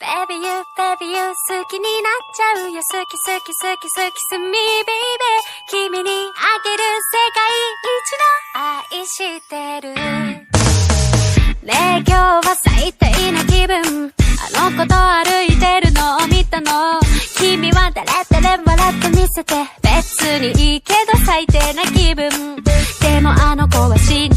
Baby you, baby you 好きになっちゃうよ好き好き好き好きすみ baby 君にあげる世界一の愛してるねえ今日は最低な気分あの子と歩いてるのを見たの君は誰々笑ってみせて別にいいけど最低な気分でもあの子は死